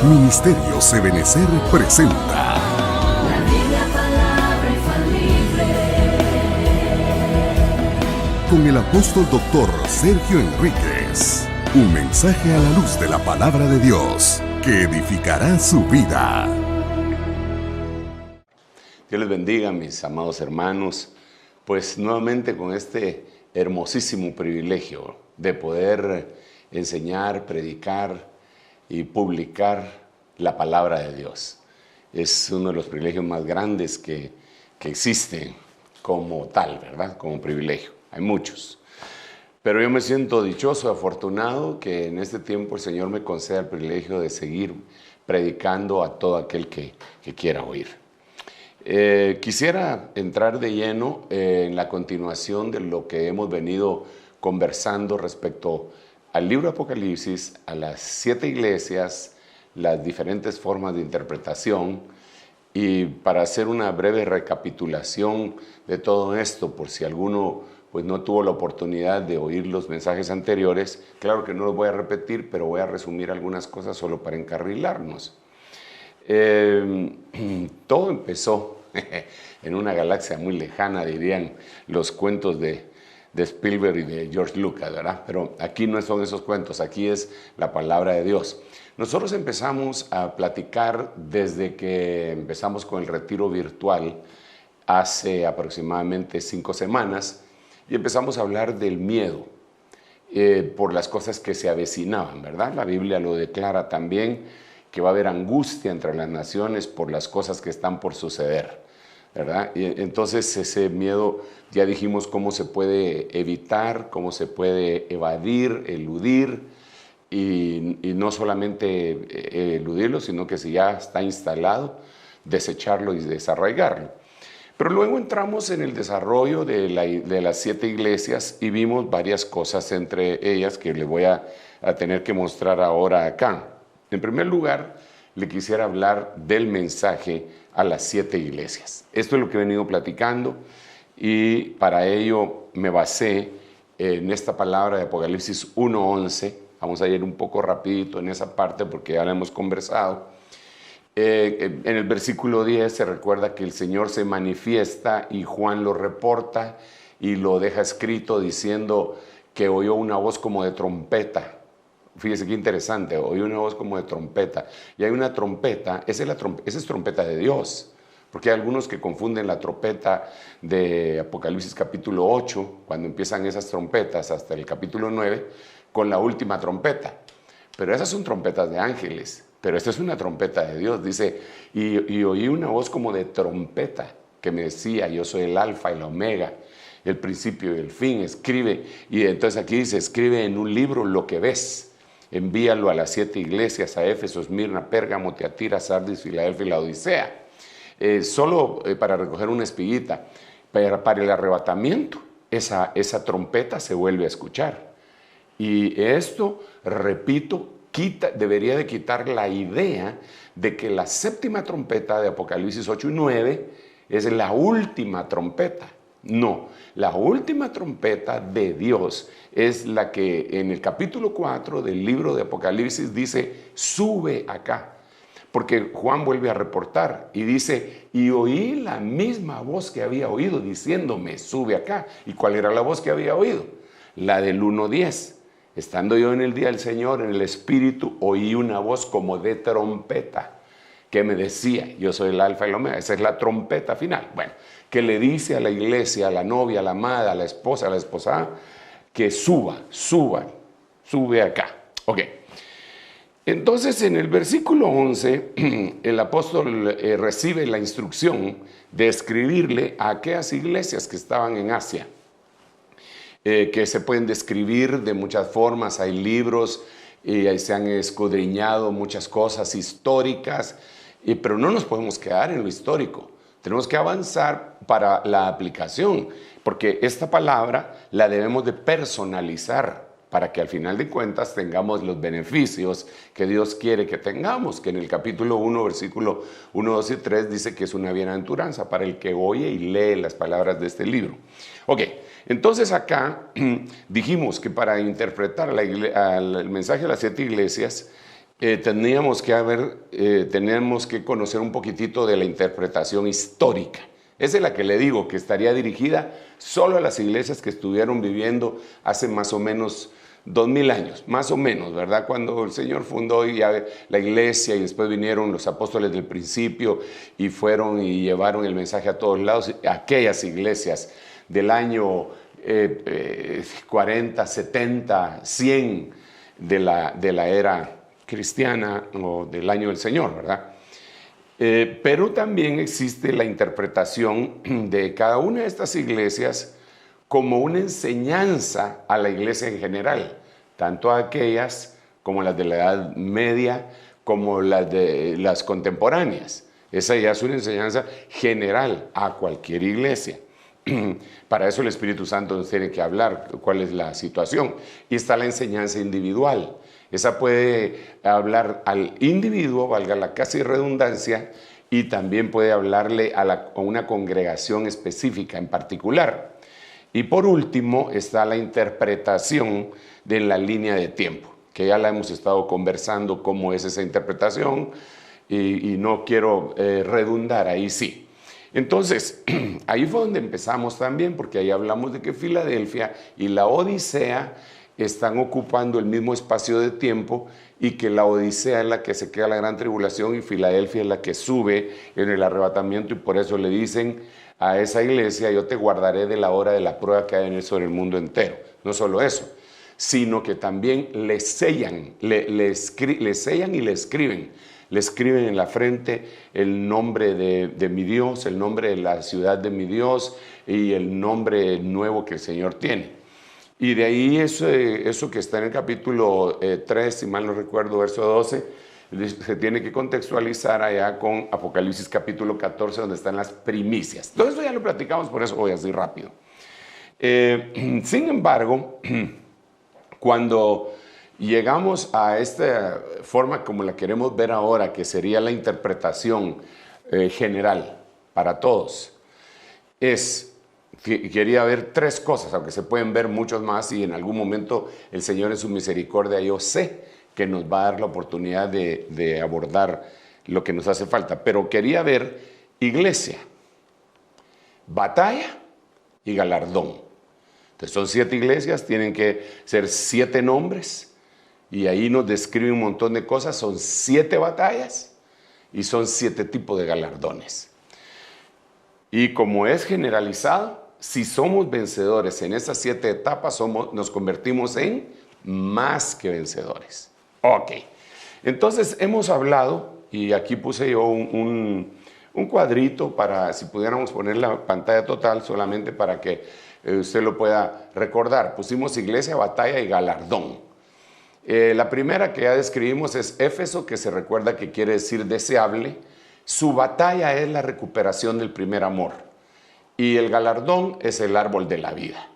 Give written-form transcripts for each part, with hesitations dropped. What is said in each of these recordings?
Ministerios Ebenecer presenta La Biblia, palabra infalible. con el apóstol doctor Sergio Enríquez. Un mensaje a la luz de la palabra de Dios que edificará su vida. Dios les bendiga, mis amados hermanos, pues nuevamente con este hermosísimo privilegio de poder enseñar, predicar y publicar la palabra de Dios. Es uno de los privilegios más grandes que existen como tal, ¿verdad? Como privilegio. Hay muchos. Pero yo me siento dichoso, afortunado, que en este tiempo el Señor me conceda el privilegio de seguir predicando a todo aquel que quiera oír. Quisiera entrar de lleno en la continuación de lo que hemos venido conversando respecto al libro Apocalipsis, a las 7 iglesias, las diferentes formas de interpretación, y para hacer una breve recapitulación de todo esto, por si alguno pues no tuvo la oportunidad de oír los mensajes anteriores, claro que no los voy a repetir, pero voy a resumir algunas cosas solo para encarrilarnos. Todo empezó en una galaxia muy lejana, dirían los cuentos de Spielberg y de George Lucas, ¿verdad? Pero aquí no son esos cuentos, aquí es la palabra de Dios. Nosotros empezamos a platicar desde que empezamos con el retiro virtual hace aproximadamente 5 semanas y empezamos a hablar del miedo por las cosas que se avecinaban, ¿verdad? La Biblia lo declara también, que va a haber angustia entre las naciones por las cosas que están por suceder, ¿verdad? Y entonces ese miedo, ya dijimos cómo se puede evitar, cómo se puede evadir, eludir, y no solamente eludirlo, sino que si ya está instalado, desecharlo y desarraigarlo. Pero luego entramos en el desarrollo de las 7 iglesias y vimos varias cosas, entre ellas que le voy a tener que mostrar ahora acá. En primer lugar, le quisiera hablar del mensaje a las 7 iglesias. Esto es lo que he venido platicando y para ello me basé en esta palabra de Apocalipsis 1:11. Vamos a ir un poco rapidito en esa parte porque ya la hemos conversado. En el versículo 10 se recuerda que el Señor se manifiesta y Juan lo reporta y lo deja escrito diciendo que oyó una voz como de trompeta. Fíjese qué interesante, oyó una voz como de trompeta. Y hay una trompeta, esa es trompeta de Dios. Porque hay algunos que confunden la trompeta de Apocalipsis capítulo 8, cuando empiezan esas trompetas hasta el capítulo 9, con la última trompeta. Pero esas son trompetas de ángeles. Pero esta es una trompeta de Dios. Dice, y oí una voz como de trompeta que me decía, yo soy el alfa y la omega, el principio y el fin. Escribe, y entonces aquí dice, escribe en un libro lo que ves. Envíalo a las 7 iglesias, a Éfeso, Esmirna, Pérgamo, Tiatira, Sardis, Filadelfia y la Odisea. Solo para recoger una espiguita. Para el arrebatamiento, esa trompeta se vuelve a escuchar. Y esto, repito, debería de quitar la idea de que la 7ª trompeta de Apocalipsis 8 y 9 es la última trompeta. No, la última trompeta de Dios es la que en el capítulo 4 del libro de Apocalipsis dice, sube acá. Porque Juan vuelve a reportar y dice, y oí la misma voz que había oído diciéndome, sube acá. ¿Y cuál era la voz que había oído? La del 1:10. Estando yo en el día del Señor, en el Espíritu, oí una voz como de trompeta que me decía, yo soy el alfa y el omega. Esa es la trompeta final. Bueno, que le dice a la iglesia, a la novia, a la amada, a la esposa, que sube acá. Ok. Entonces, en el versículo 11, el apóstol recibe la instrucción de escribirle a aquellas iglesias que estaban en Asia, que se pueden describir de muchas formas. Hay libros y ahí se han escudriñado muchas cosas históricas, pero no nos podemos quedar en lo histórico. Tenemos que avanzar para la aplicación, porque esta palabra la debemos de personalizar para que al final de cuentas tengamos los beneficios que Dios quiere que tengamos, que en el capítulo 1, versículo 1, 2 y 3 dice que es una bienaventuranza para el que oye y lee las palabras de este libro. Ok, entonces acá dijimos que para interpretar el mensaje de las 7 iglesias teníamos que conocer un poquitito de la interpretación histórica. Esa es la que le digo, que estaría dirigida solo a las iglesias que estuvieron viviendo hace más o menos 2000 años, más o menos, ¿verdad? Cuando el Señor fundó ya la iglesia y después vinieron los apóstoles del principio y fueron y llevaron el mensaje a todos lados. Aquellas iglesias del año 40, 70, 100 de la era cristiana o del año del Señor, ¿verdad? Pero también existe la interpretación de cada una de estas iglesias como una enseñanza a la iglesia en general, tanto a aquellas como las de la Edad Media, como las de las contemporáneas. Esa ya es una enseñanza general a cualquier iglesia. Para eso el Espíritu Santo nos tiene que hablar cuál es la situación. Y está la enseñanza individual. Esa puede hablar al individuo, valga la casi redundancia, y también puede hablarle a una congregación específica en particular. Y por último está la interpretación de la línea de tiempo, que ya la hemos estado conversando cómo es esa interpretación y no quiero redundar, ahí sí. Entonces, ahí fue donde empezamos también, porque ahí hablamos de que Filadelfia y la Odisea están ocupando el mismo espacio de tiempo y que la Odisea es la que se queda en la gran tribulación y Filadelfia es la que sube en el arrebatamiento, y por eso le dicen a esa iglesia: yo te guardaré de la hora de la prueba que hay en él sobre el mundo entero. No solo eso, sino que también le sellan, le sellan y le escriben. Le escriben en la frente el nombre de mi Dios, el nombre de la ciudad de mi Dios y el nombre nuevo que el Señor tiene. Y de ahí eso que está en el capítulo 3, si mal no recuerdo, verso 12, se tiene que contextualizar allá con Apocalipsis capítulo 14, donde están las primicias. Todo eso ya lo platicamos, por eso voy así rápido. Sin embargo, cuando llegamos a esta forma como la queremos ver ahora, que sería la interpretación general para todos, quería ver tres cosas, aunque se pueden ver muchos más, y en algún momento el Señor en su misericordia, yo sé que nos va a dar la oportunidad de abordar lo que nos hace falta. Pero quería ver iglesia, batalla y galardón. Entonces son 7 iglesias, tienen que ser 7 nombres, y ahí nos describe un montón de cosas. Son 7 batallas y son 7 tipos de galardones. Y como es generalizado, si somos vencedores en esas 7 etapas, nos convertimos en más que vencedores. Ok, entonces hemos hablado, y aquí puse yo un cuadrito para, si pudiéramos poner la pantalla total, solamente para que usted lo pueda recordar. Pusimos iglesia, batalla y galardón. La primera que ya describimos es Éfeso, que se recuerda que quiere decir deseable. Su batalla es la recuperación del primer amor. Y el galardón es el árbol de la vida.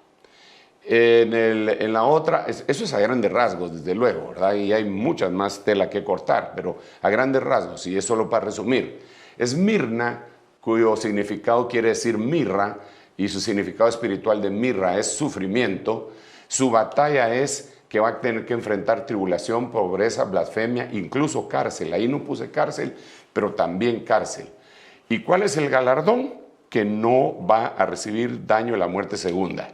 En la otra, eso es a grandes rasgos, desde luego, ¿verdad? Y hay muchas más tela que cortar, pero a grandes rasgos, y es solo para resumir. Esmirna, cuyo significado quiere decir mirra, y su significado espiritual de mirra es sufrimiento. Su batalla es que va a tener que enfrentar tribulación, pobreza, blasfemia, incluso cárcel. Ahí no puse cárcel, pero también cárcel. ¿Y cuál es el galardón? Que no va a recibir daño de la muerte segunda.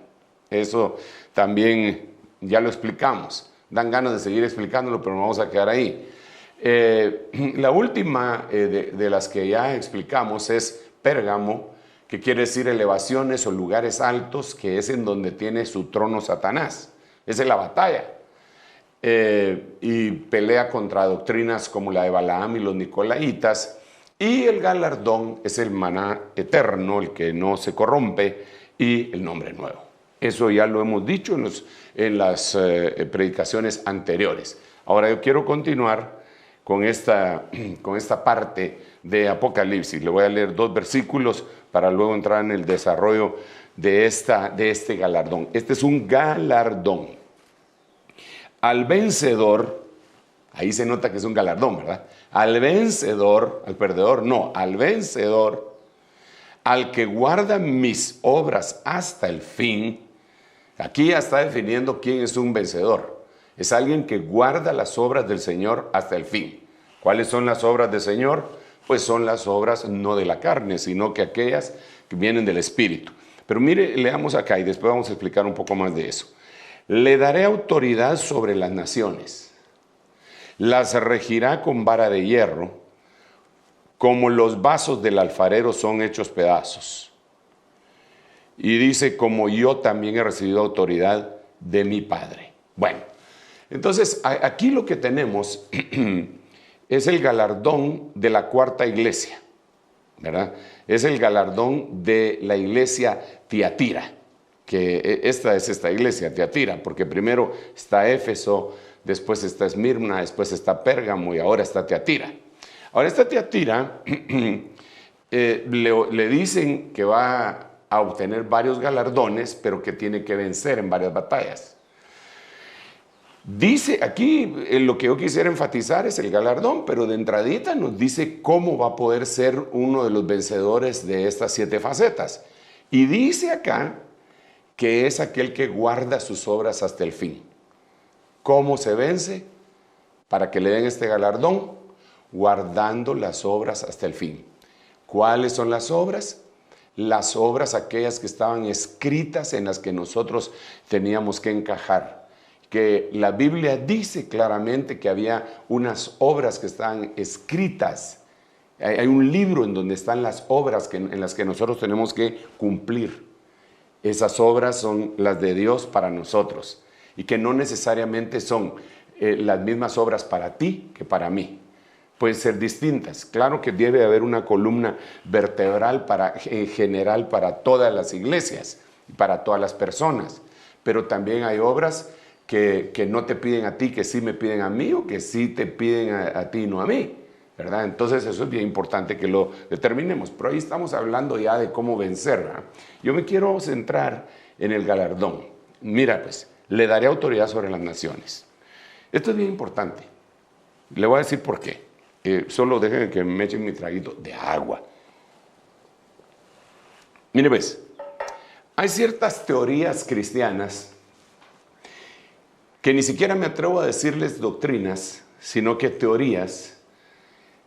Eso también ya lo explicamos. Dan ganas de seguir explicándolo, pero no vamos a quedar ahí. La última de las que ya explicamos es Pérgamo, que quiere decir elevaciones o lugares altos, que es en donde tiene su trono Satanás. Esa es la batalla. Y pelea contra doctrinas como la de Balaam y los Nicolaitas. Y el galardón es el maná eterno, el que no se corrompe, y el nombre nuevo. Eso ya lo hemos dicho en las predicaciones anteriores. Ahora yo quiero continuar con esta parte de Apocalipsis. Le voy a leer 2 versículos para luego entrar en el desarrollo de este galardón. Este es un galardón. Al vencedor, ahí se nota que es un galardón, ¿verdad? Al vencedor, al perdedor no, al vencedor, al que guarda mis obras hasta el fin. Aquí ya está definiendo quién es un vencedor. Es alguien que guarda las obras del Señor hasta el fin. ¿Cuáles son las obras del Señor? Pues son las obras no de la carne, sino que aquellas que vienen del Espíritu. Pero mire, leamos acá y después vamos a explicar un poco más de eso. Le daré autoridad sobre las naciones. Las regirá con vara de hierro, como los vasos del alfarero son hechos pedazos. Y dice, como yo también he recibido autoridad de mi Padre. Bueno, entonces aquí lo que tenemos es el galardón de la cuarta iglesia, ¿verdad? Es el galardón de la iglesia Tiatira, que esta es esta iglesia Tiatira, porque primero está Éfeso, después está Esmirna, después está Pérgamo y ahora está Tiatira. Ahora esta Tiatira le dicen que va a obtener varios galardones, pero que tiene que vencer en varias batallas. Dice aquí, lo que yo quisiera enfatizar es el galardón, pero de entradita nos dice cómo va a poder ser uno de los vencedores de estas 7 facetas. Y dice acá que es aquel que guarda sus obras hasta el fin. ¿Cómo se vence? Para que le den este galardón, guardando las obras hasta el fin. ¿Cuáles son las obras? Las obras aquellas que estaban escritas en las que nosotros teníamos que encajar. Que la Biblia dice claramente que había unas obras que estaban escritas. Hay un libro en donde están las obras en las que nosotros tenemos que cumplir. Esas obras son las de Dios para nosotros y que no necesariamente son las mismas obras para ti que para mí. Pueden ser distintas. Claro que debe haber una columna vertebral en general para todas las iglesias y para todas las personas, pero también hay obras que no te piden a ti, que sí me piden a mí, o que sí te piden a ti y no a mí, ¿verdad? Entonces eso es bien importante que lo determinemos, pero ahí estamos hablando ya de cómo vencer, ¿verdad? Yo me quiero centrar en el galardón. Mira, pues, le daré autoridad sobre las naciones. Esto es bien importante. Le voy a decir por qué. Solo dejen que me echen mi traguito de agua. Mire, pues, hay ciertas teorías cristianas que ni siquiera me atrevo a decirles doctrinas, sino que teorías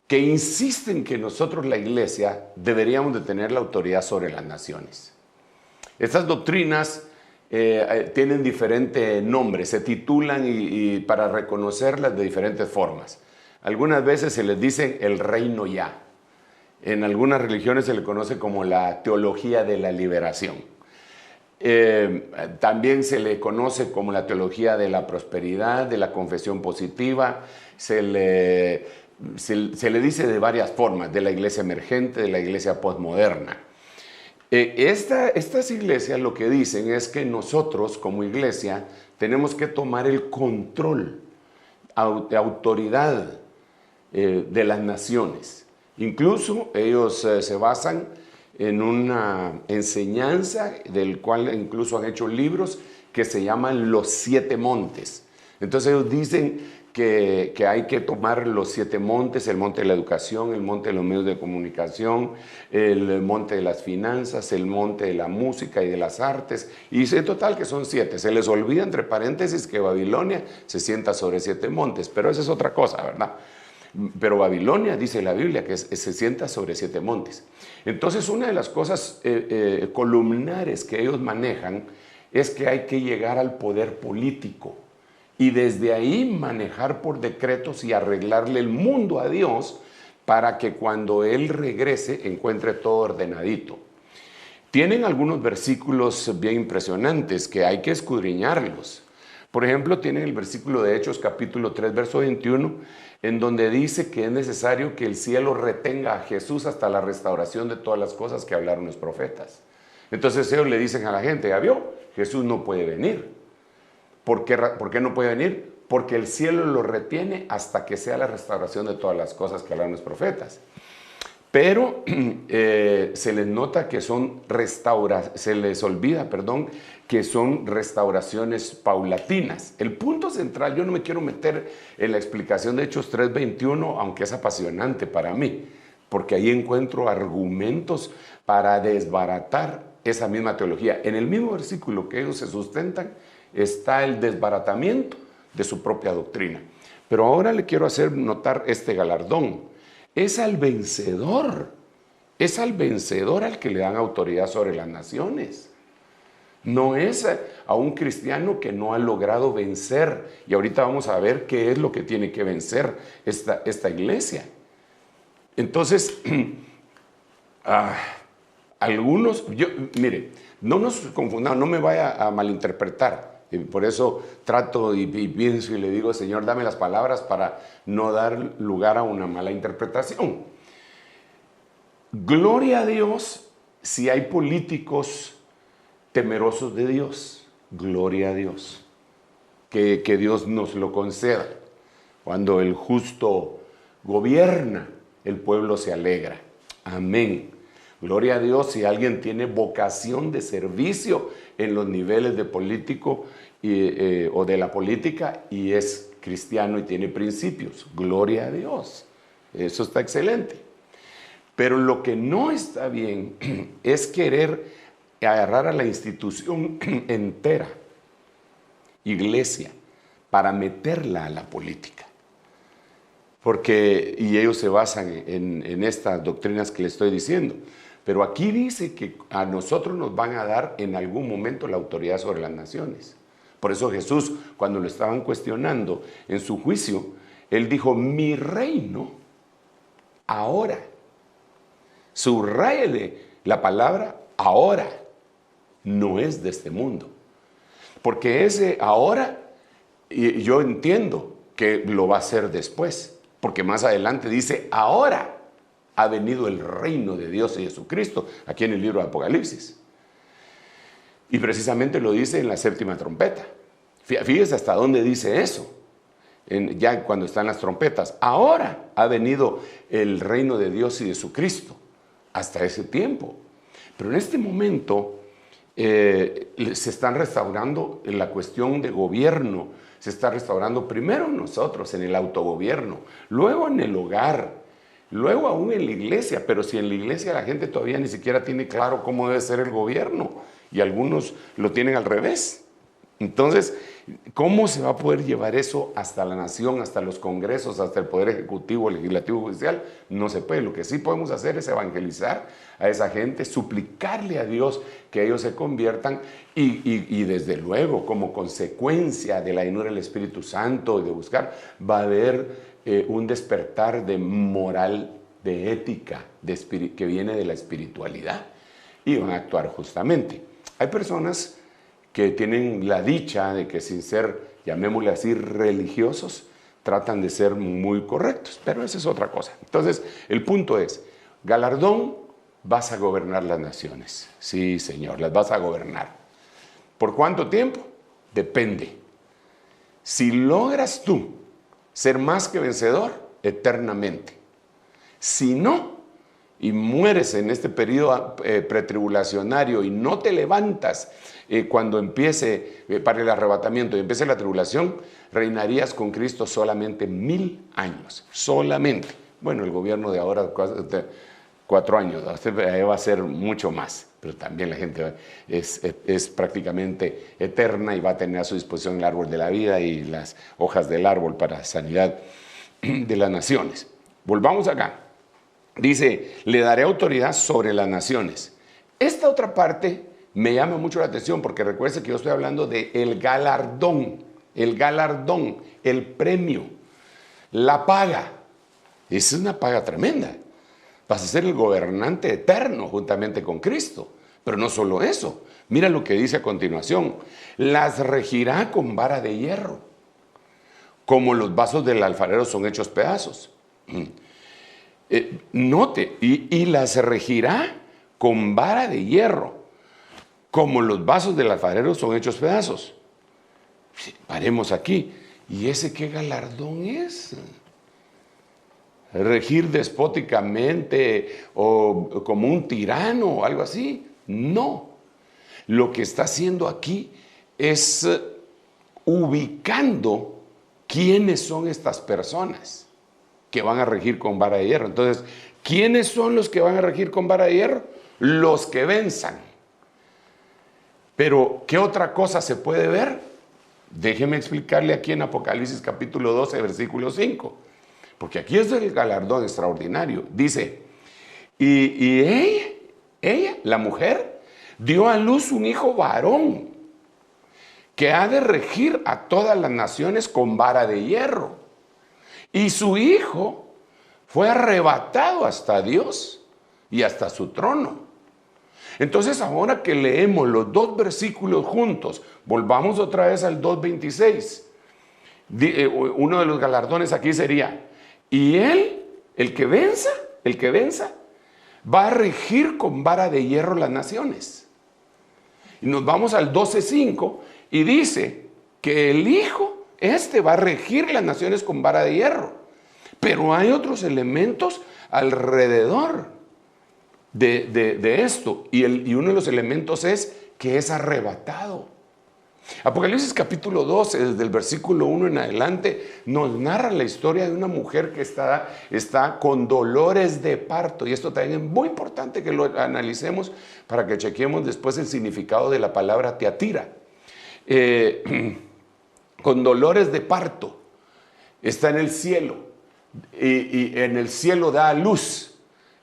que insisten que nosotros, la iglesia, deberíamos de tener la autoridad sobre las naciones. Estas doctrinas tienen diferentes nombres, se titulan y para reconocerlas de diferentes formas. Algunas veces se les dice el reino ya. En algunas religiones se le conoce como la teología de la liberación. También se le conoce como la teología de la prosperidad, de la confesión positiva. Se le dice de varias formas, de la iglesia emergente, de la iglesia postmoderna. Estas iglesias lo que dicen es que nosotros como iglesia tenemos que tomar el control de autoridad de las naciones. Incluso ellos se basan en una enseñanza del cual incluso han hecho libros que se llaman los 7 montes. Entonces ellos dicen que hay que tomar los 7 montes, el monte de la educación, el monte de los medios de comunicación, el monte de las finanzas, el monte de la música y de las artes, y dice en total que son 7. Se les olvida entre paréntesis que Babilonia se sienta sobre 7 montes, pero esa es otra cosa, ¿verdad? Pero Babilonia, dice la Biblia, que se sienta sobre 7 montes. Entonces, una de las cosas columnares que ellos manejan es que hay que llegar al poder político y desde ahí manejar por decretos y arreglarle el mundo a Dios para que cuando Él regrese encuentre todo ordenadito. Tienen algunos versículos bien impresionantes que hay que escudriñarlos. Por ejemplo, tienen el versículo de Hechos capítulo 3, verso 21, en donde dice que es necesario que el cielo retenga a Jesús hasta la restauración de todas las cosas que hablaron los profetas. Entonces ellos le dicen a la gente, ¿ya vio? Jesús no puede venir. ¿Por qué no puede venir? Porque el cielo lo retiene hasta que sea la restauración de todas las cosas que hablaron los profetas. Pero se les nota que se les olvida, que son restauraciones paulatinas. El punto central, yo no me quiero meter en la explicación de Hechos 3:21, aunque es apasionante para mí, porque ahí encuentro argumentos para desbaratar esa misma teología. En el mismo versículo que ellos se sustentan está el desbaratamiento de su propia doctrina. Pero ahora le quiero hacer notar este galardón. Es al vencedor al que le dan autoridad sobre las naciones. No es a un cristiano que no ha logrado vencer. Y ahorita vamos a ver qué es lo que tiene que vencer esta iglesia. Entonces, mire, no nos confundamos, no me vaya a malinterpretar. Y por eso trato y pienso y le digo, Señor, dame las palabras para no dar lugar a una mala interpretación. Gloria a Dios si hay políticos temerosos de Dios. Gloria a Dios. Que Dios nos lo conceda. Cuando el justo gobierna, el pueblo se alegra. Amén. Gloria a Dios si alguien tiene vocación de servicio en los niveles de político o de la política y es cristiano y tiene principios. Gloria a Dios. Eso está excelente. Pero lo que no está bien es querer agarrar a la institución entera, iglesia, para meterla a la política. Y ellos se basan en estas doctrinas que les estoy diciendo. Pero aquí dice que a nosotros nos van a dar en algún momento la autoridad sobre las naciones. Por eso Jesús, cuando lo estaban cuestionando en su juicio, él dijo, mi reino ahora. Subráyele la palabra ahora. No es de este mundo. Porque ese ahora, yo entiendo que lo va a hacer después. Porque más adelante dice, ahora ha venido el reino de Dios y Jesucristo, aquí en el libro de Apocalipsis. Y precisamente lo dice en la 7ª trompeta. Fíjese hasta dónde dice eso. Ya cuando están las trompetas. Ahora ha venido el reino de Dios y de Jesucristo. Hasta ese tiempo. Pero en este momento se están restaurando en la cuestión de gobierno. Se está restaurando primero nosotros en el autogobierno, luego en el hogar, luego aún en la iglesia. Pero si en la iglesia la gente todavía ni siquiera tiene claro cómo debe ser el gobierno y algunos lo tienen al revés. Entonces, ¿cómo se va a poder llevar eso hasta la nación, hasta los congresos, hasta el Poder Ejecutivo, Legislativo, Judicial? No se puede. Lo que sí podemos hacer es evangelizar a esa gente, suplicarle a Dios que ellos se conviertan y desde luego, como consecuencia de la llenura del Espíritu Santo y de buscar, va a haber un despertar de moral, de ética, que viene de la espiritualidad y van a actuar justamente. Hay personas que tienen la dicha de que sin ser, llamémosle así, religiosos, tratan de ser muy correctos, pero esa es otra cosa. Entonces, el punto es, galardón, vas a gobernar las naciones. Sí, Señor, las vas a gobernar. ¿Por cuánto tiempo? Depende. Si logras tú ser más que vencedor, eternamente. Si no, y mueres en este periodo pretribulacionario y no te levantas cuando empiece para el arrebatamiento y empiece la tribulación, reinarías con Cristo solamente 1000 años, solamente. Bueno, el gobierno de ahora, 4 años, va a ser mucho más, pero también la gente es prácticamente eterna y va a tener a su disposición el árbol de la vida y las hojas del árbol para sanidad de las naciones. Volvamos acá. Dice, le daré autoridad sobre las naciones. Esta otra parte me llama mucho la atención porque recuerde que yo estoy hablando de el galardón, el premio, la paga. Esa es una paga tremenda. Vas a ser el gobernante eterno juntamente con Cristo. Pero no solo eso. Mira lo que dice a continuación. Las regirá con vara de hierro, como los vasos del alfarero son hechos pedazos. Note, y las regirá con vara de hierro, como los vasos del alfarero son hechos pedazos. Paremos aquí. ¿Y ese qué galardón es? ¿Regir despóticamente o como un tirano o algo así? No. Lo que está haciendo aquí es ubicando quiénes son estas personas que van a regir con vara de hierro. Entonces, ¿quiénes son los que van a regir con vara de hierro? Los que venzan. Pero, ¿qué otra cosa se puede ver? Déjeme explicarle aquí en Apocalipsis capítulo 12, versículo 5. Porque aquí es el galardón extraordinario. Dice, y ella, la mujer, dio a luz un hijo varón que ha de regir a todas las naciones con vara de hierro. Y su hijo fue arrebatado hasta Dios y hasta su trono. Entonces, ahora que leemos los dos versículos juntos, volvamos otra vez al 2:26. Uno de los galardones aquí sería, y él, el que venza, va a regir con vara de hierro las naciones. Y nos vamos al 12:5 y dice que el hijo, va a regir las naciones con vara de hierro. Pero hay otros elementos alrededor de esto. Y uno de los elementos es que es arrebatado. Apocalipsis capítulo 12, desde el versículo 1 en adelante, nos narra la historia de una mujer que está con dolores de parto. Y esto también es muy importante que lo analicemos para que chequemos después el significado de la palabra Tiatira. Con dolores de parto, está en el cielo y en el cielo da a luz.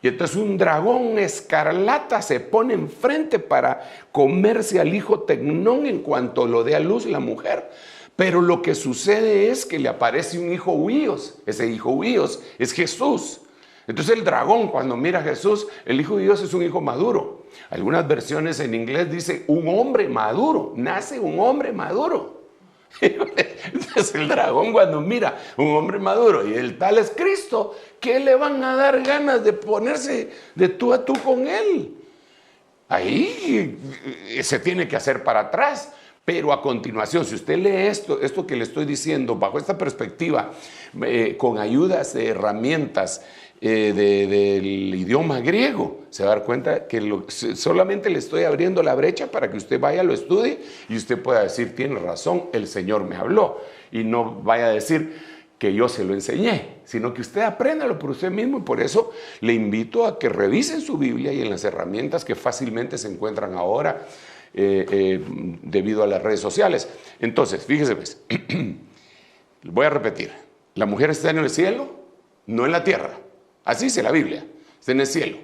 Y entonces un dragón escarlata se pone enfrente para comerse al hijo Tecnón en cuanto lo dé a luz la mujer. Pero lo que sucede es que le aparece un hijo huíos. Ese hijo huíos es Jesús. Entonces el dragón, cuando mira a Jesús, el hijo de Dios es un hijo maduro. Algunas versiones en inglés dice un hombre maduro. Nace un hombre maduro. Entonces el dragón, cuando mira un hombre maduro y el tal es Cristo, ¿qué le van a dar ganas de ponerse de tú a tú con él? Ahí se tiene que hacer para atrás. Pero a continuación, si usted lee esto que le estoy diciendo bajo esta perspectiva, con ayudas de herramientas del idioma griego, se va a dar cuenta que solamente le estoy abriendo la brecha para que usted vaya, lo estudie y usted pueda decir, tiene razón, el Señor me habló. Y no vaya a decir que yo se lo enseñé, sino que usted apréndalo por usted mismo. Y por eso le invito a que revisen su Biblia y en las herramientas que fácilmente se encuentran ahora debido a las redes sociales. Entonces, fíjese pues, voy a repetir, la mujer está en el cielo, no en la tierra. Así dice la Biblia, está en el cielo.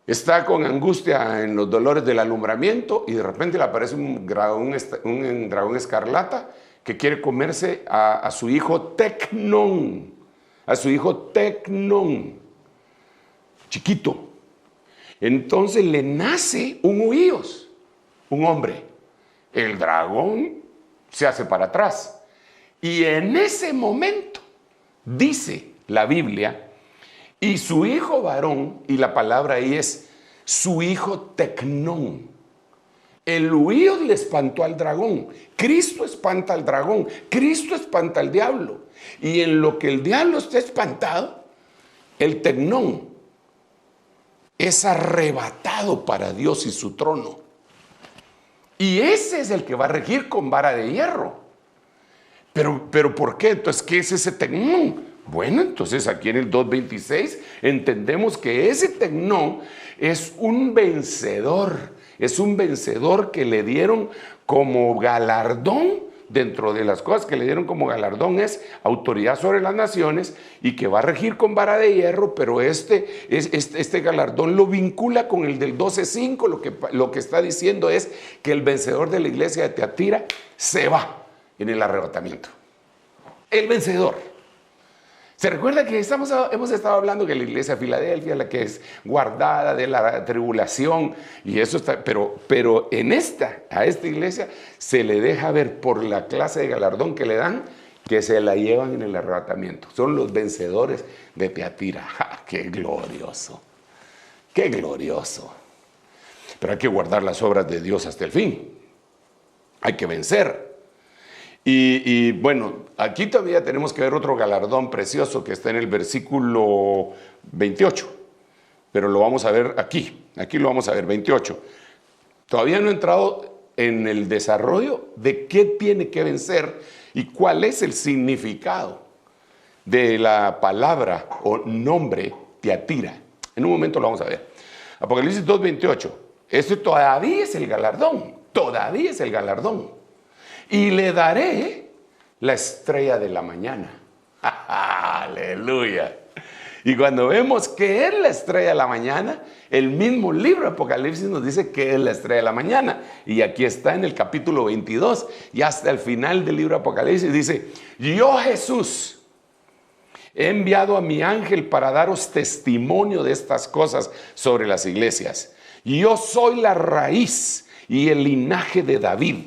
Está con angustia en los dolores del alumbramiento y de repente le aparece un dragón escarlata que quiere comerse a su hijo Tecnón, chiquito. Entonces le nace un huíos, un hombre. El dragón se hace para atrás. Y en ese momento, dice la Biblia, y su hijo varón, y la palabra ahí es su hijo Tecnón. El huíos le espantó al dragón. Cristo espanta al dragón. Cristo espanta al diablo. Y en lo que el diablo está espantado, el Tecnón es arrebatado para Dios y su trono. Y ese es el que va a regir con vara de hierro. Pero ¿por qué? Entonces, ¿qué es ese Tecnón? Bueno, entonces aquí en el 2:26 entendemos que ese Tecnón es un vencedor. Es un vencedor que le dieron como galardón. Dentro de las cosas que le dieron como galardón es autoridad sobre las naciones y que va a regir con vara de hierro, pero este galardón lo vincula con el del 12:5. Lo que está diciendo es que el vencedor de la iglesia de Tiatira se va en el arrebatamiento. El vencedor. ¿Se recuerda que hemos estado hablando que la iglesia de Filadelfia, la que es guardada de la tribulación, y eso está, pero a esta iglesia se le deja ver por la clase de galardón que le dan, que se la llevan en el arrebatamiento. Son los vencedores de Tiatira. ¡Ja! ¡Qué glorioso! ¡Qué glorioso! Pero hay que guardar las obras de Dios hasta el fin. Hay que vencer. Y bueno, aquí todavía tenemos que ver otro galardón precioso que está en el versículo 28, pero lo vamos a ver aquí lo vamos a ver, 28. Todavía no he entrado en el desarrollo de qué tiene que vencer y cuál es el significado de la palabra o nombre Tiatira. En un momento lo vamos a ver. Apocalipsis 2:28, esto todavía es el galardón, y le daré la estrella de la mañana. Aleluya. Y cuando vemos que es la estrella de la mañana, el mismo libro de Apocalipsis nos dice que es la estrella de la mañana. Y aquí está en el capítulo 22 y hasta el final del libro de Apocalipsis dice: yo, Jesús, he enviado a mi ángel para daros testimonio de estas cosas sobre las iglesias. Yo soy la raíz y el linaje de David,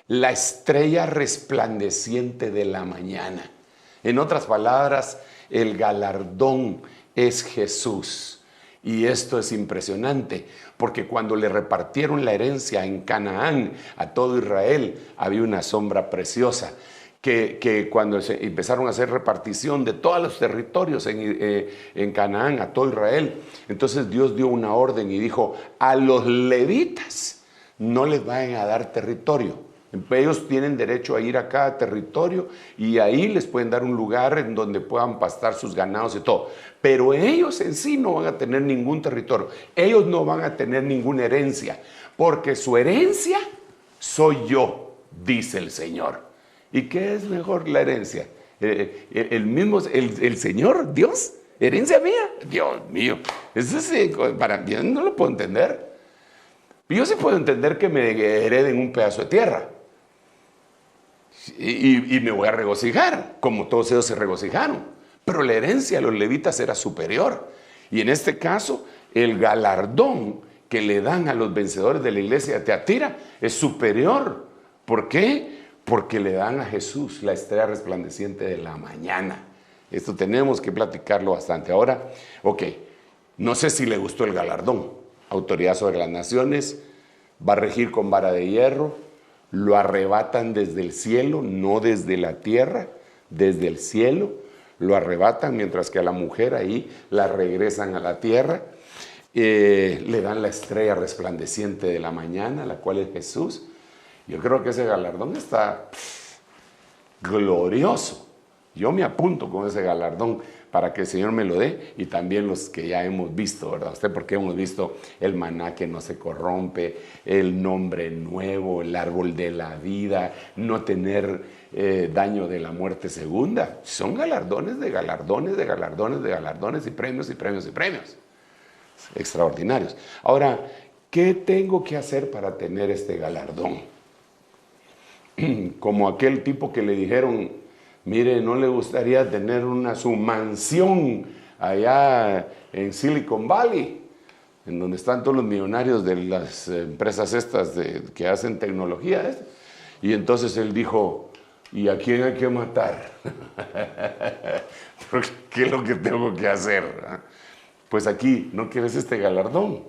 la estrella resplandeciente de la mañana. En otras palabras, el galardón es Jesús. Y esto es impresionante, porque cuando le repartieron la herencia en Canaán a todo Israel, había una sombra preciosa. Que cuando empezaron a hacer repartición de todos los territorios en Canaán a todo Israel, entonces Dios dio una orden y dijo: a los levitas no les vayan a dar territorio. Ellos tienen derecho a ir a cada territorio y ahí les pueden dar un lugar en donde puedan pastar sus ganados y todo. Pero ellos en sí no van a tener ningún territorio. Ellos no van a tener ninguna herencia, porque su herencia soy yo, dice el Señor. ¿Y qué es mejor la herencia? El Señor, Dios, herencia mía. Dios mío, eso sí, para mí no lo puedo entender. Yo sí puedo entender que me hereden un pedazo de tierra. Y me voy a regocijar, como todos ellos se regocijaron. Pero la herencia a los levitas era superior. Y en este caso, el galardón que le dan a los vencedores de la iglesia de Teatira es superior. ¿Por qué? Porque le dan a Jesús la estrella resplandeciente de la mañana. Esto tenemos que platicarlo bastante. Ahora, ok, no sé si le gustó el galardón. Autoridad sobre las naciones, va a regir con vara de hierro. Lo arrebatan desde el cielo, no desde la tierra, desde el cielo. Lo arrebatan, mientras que a la mujer ahí la regresan a la tierra. Le dan la estrella resplandeciente de la mañana, la cual es Jesús. Yo creo que ese galardón está glorioso. Yo me apunto con ese galardón para que el Señor me lo dé, y también los que ya hemos visto, ¿verdad? Usted, porque hemos visto el maná que no se corrompe, el nombre nuevo, el árbol de la vida, no tener daño de la muerte segunda. Son galardones de galardones, de galardones, de galardones, y premios, y premios, y premios. Extraordinarios. Ahora, ¿qué tengo que hacer para tener este galardón? Como aquel tipo que le dijeron: mire, ¿no le gustaría tener su mansión allá en Silicon Valley, en donde están todos los millonarios de las empresas estas que hacen tecnología? Y entonces él dijo: ¿y a quién hay que matar? ¿Qué es lo que tengo que hacer? Pues aquí, ¿no quieres este galardón?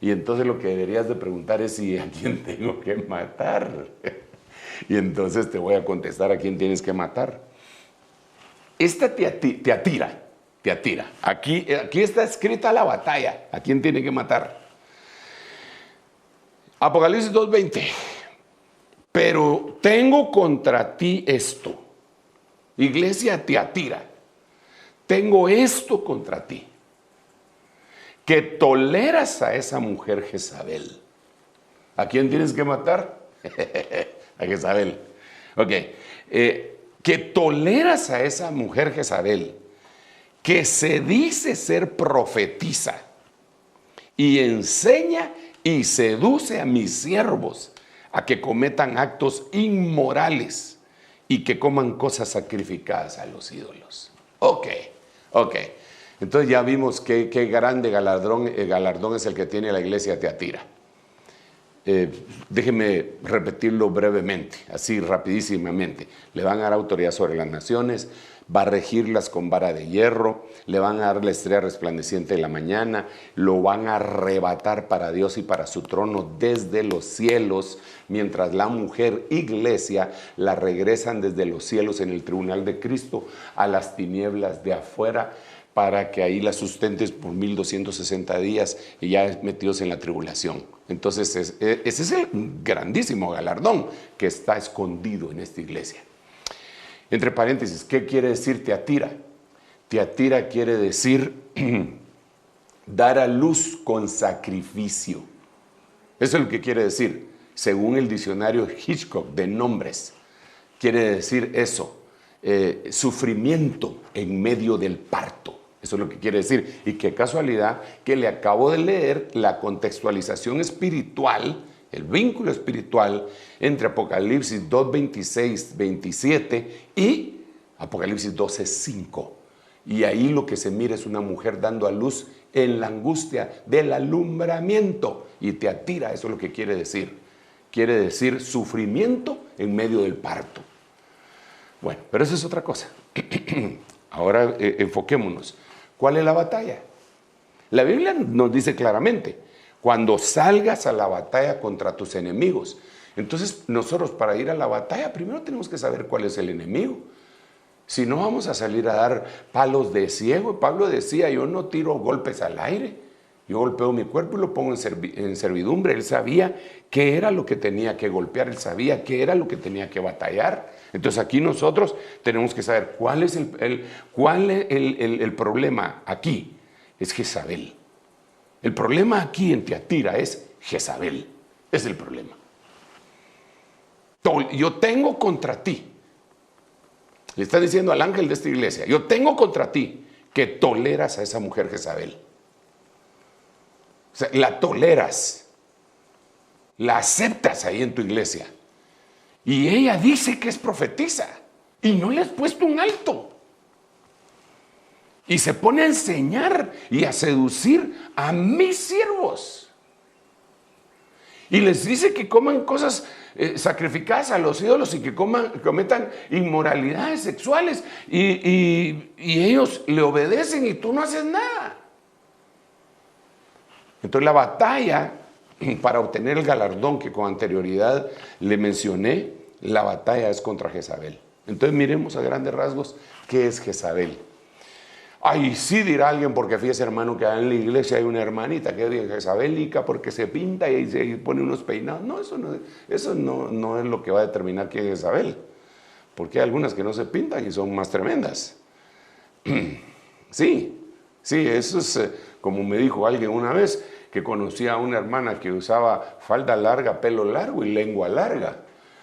Y entonces lo que deberías de preguntar es: ¿y a quién tengo que matar? Y entonces te voy a contestar a quién tienes que matar. Esta Teatira. Aquí está escrita la batalla. ¿A quién tiene que matar? Apocalipsis 2:20. Pero tengo contra ti esto. Iglesia Teatira. Tengo esto contra ti. Que toleras a esa mujer Jezabel. ¿A quién tienes que matar? A Jezabel. Ok. Que toleras a esa mujer Jezabel, que se dice ser profetisa, y enseña y seduce a mis siervos a que cometan actos inmorales y que coman cosas sacrificadas a los ídolos. Ok. Entonces ya vimos qué grande galardón es el que tiene la iglesia de Teatira. Déjenme repetirlo brevemente, así rapidísimamente. Le van a dar autoridad sobre las naciones, va a regirlas con vara de hierro, le van a dar la estrella resplandeciente de la mañana, lo van a arrebatar para Dios y para su trono desde los cielos, mientras la mujer iglesia la regresan desde los cielos en el tribunal de Cristo a las tinieblas de afuera, para que ahí la sustentes por 1260 días y ya metidos en la tribulación. Entonces ese es el grandísimo galardón que está escondido en esta iglesia. Entre paréntesis, ¿qué quiere decir Teatira? Teatira quiere decir dar a luz con sacrificio. Eso es lo que quiere decir. según el diccionario Hitchcock de nombres, quiere decir eso, sufrimiento en medio del parto. Eso es lo que quiere decir. Y qué casualidad que le acabo de leer la contextualización espiritual, el vínculo espiritual entre Apocalipsis 2, 26, 27 y Apocalipsis 12, 5. Y ahí lo que se mira es una mujer dando a luz en la angustia del alumbramiento. Y te atira, eso es lo que quiere decir. Quiere decir sufrimiento en medio del parto. Bueno, pero eso es otra cosa. Ahora enfoquémonos. ¿Cuál es la batalla? La Biblia nos dice claramente, cuando salgas a la batalla contra tus enemigos. Entonces nosotros para ir a la batalla primero tenemos que saber cuál es el enemigo. Si no, vamos a salir a dar palos de ciego. Pablo decía, yo no tiro golpes al aire, yo golpeo mi cuerpo y lo pongo en servidumbre. Él sabía qué era lo que tenía que golpear, él sabía qué era lo que tenía que batallar. Entonces aquí nosotros tenemos que saber cuál es el problema aquí. Es Jezabel. El problema aquí en Tiatira es Jezabel. Es el problema. Yo tengo contra ti. Le está diciendo al ángel de esta iglesia, yo tengo contra ti que toleras a esa mujer Jezabel. O sea, la toleras, la aceptas ahí en tu iglesia. Y ella dice que es profetisa y no le has puesto un alto. Y se pone a enseñar y a seducir a mis siervos. Y les dice que coman cosas sacrificadas a los ídolos y que cometan inmoralidades sexuales. Y ellos le obedecen y tú no haces nada. Entonces la batalla para obtener el galardón que con anterioridad le mencioné, la batalla es contra Jezabel. Entonces miremos a grandes rasgos qué es Jezabel. Ay, sí dirá alguien, porque fíjese hermano que en la iglesia hay una hermanita que es jezabélica porque se pinta y se pone unos peinados. No, eso no es lo que va a determinar quién es Jezabel. Porque hay algunas que no se pintan y son más tremendas. Sí, eso es como me dijo alguien una vez, que conocía a una hermana que usaba falda larga, pelo largo y lengua larga.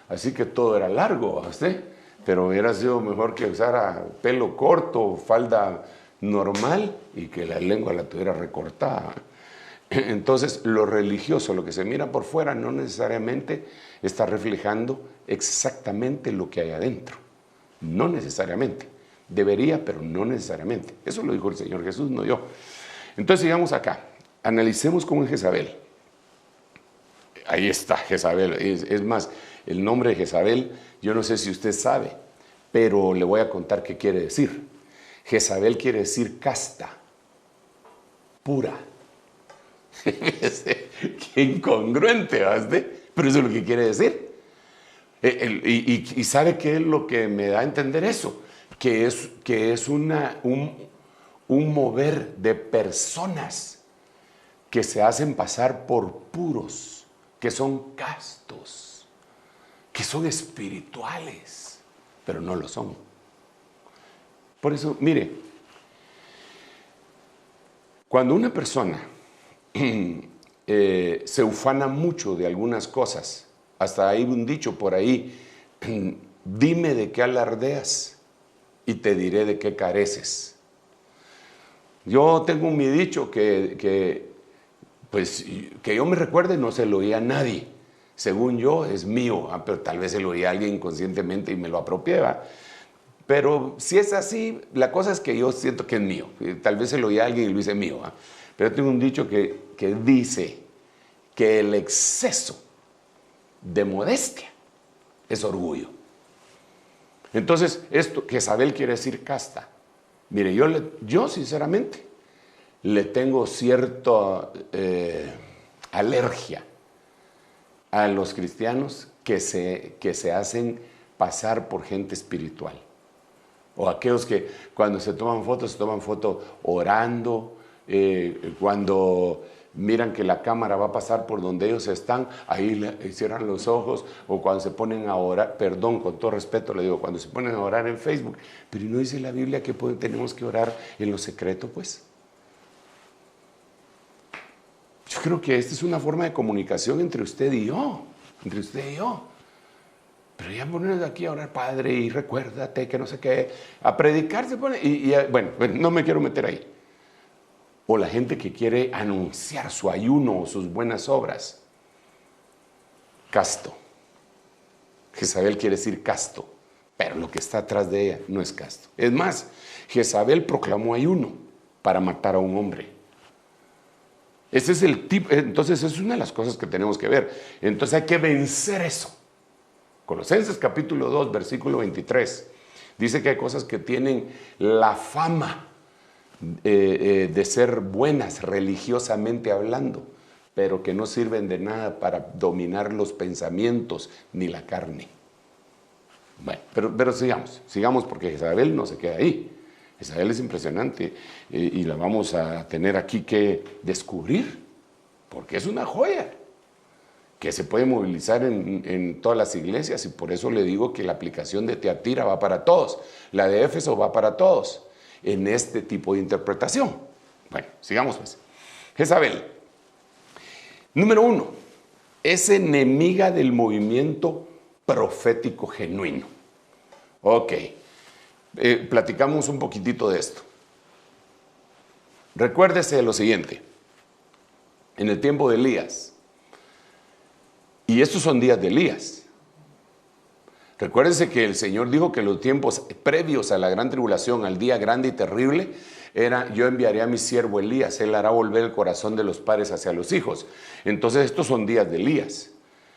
Así que todo era largo, ¿usted? Pero hubiera sido mejor que usara pelo corto, falda normal y que la lengua la tuviera recortada. Entonces, lo religioso, lo que se mira por fuera, no necesariamente está reflejando exactamente lo que hay adentro. No necesariamente. Debería, pero no necesariamente. Eso lo dijo el Señor Jesús, no yo. Entonces, sigamos acá. Analicemos cómo es Jezabel. Ahí está Jezabel. Es más, el nombre de Jezabel, yo no sé si usted sabe, pero le voy a contar qué quiere decir. Jezabel quiere decir casta, pura. Qué incongruente, ¿verdad? Pero eso es lo que quiere decir. Y ¿sabe qué es lo que me da a entender eso? Que es un mover de personas que se hacen pasar por puros, que son castos, que son espirituales, pero no lo son. Por eso, mire, cuando una persona se ufana mucho de algunas cosas, hasta hay un dicho por ahí, dime de qué alardeas y te diré de qué careces. Yo tengo mi dicho que yo me recuerde no se lo oía a nadie. Según yo es mío, pero tal vez se lo oía a alguien inconscientemente y me lo apropiaba. Pero si es así, la cosa es que yo siento que es mío. Tal vez se lo oía a alguien y lo hice mío. Pero tengo un dicho que dice que el exceso de modestia es orgullo. Entonces, esto, Jezabel quiere decir casta. Mire, yo sinceramente le tengo cierta alergia a los cristianos que se hacen pasar por gente espiritual. O aquellos que cuando se toman fotos orando, cuando miran que la cámara va a pasar por donde ellos están, ahí le cierran los ojos, o cuando se ponen a orar, perdón, con todo respeto le digo, cuando se ponen a orar en Facebook, pero ¿no dice la Biblia que tenemos que orar en lo secreto, pues? Yo creo que esta es una forma de comunicación entre usted y yo. entre usted y yo. Pero ya ponernos aquí a orar, Padre, y recuérdate que no sé qué, a predicar se pone, bueno, no me quiero meter ahí. O la gente que quiere anunciar su ayuno o sus buenas obras. Casto. Jezabel quiere decir casto, pero lo que está atrás de ella no es casto. Es más, Jezabel proclamó ayuno para matar a un hombre. Ese es el tipo, entonces es una de las cosas que tenemos que ver. Entonces hay que vencer eso. Colosenses capítulo 2, versículo 23, dice que hay cosas que tienen la fama de ser buenas religiosamente hablando, pero que no sirven de nada para dominar los pensamientos ni la carne. Bueno, pero sigamos porque Jezabel no se queda ahí. Jezabel es impresionante y la vamos a tener aquí que descubrir, porque es una joya que se puede movilizar en todas las iglesias, y por eso le digo que la aplicación de Teatira va para todos, la de Éfeso va para todos, en este tipo de interpretación. Bueno, sigamos pues. Jezabel, número 1, es enemiga del movimiento profético genuino. Ok, platicamos un poquitito de esto. Recuérdese de lo siguiente, en el tiempo de Elías, y estos son días de Elías. Recuérdense que el Señor dijo que los tiempos previos a la gran tribulación, al día grande y terrible, era: yo enviaré a mi siervo Elías, él hará volver el corazón de los padres hacia los hijos. Entonces estos son días de Elías.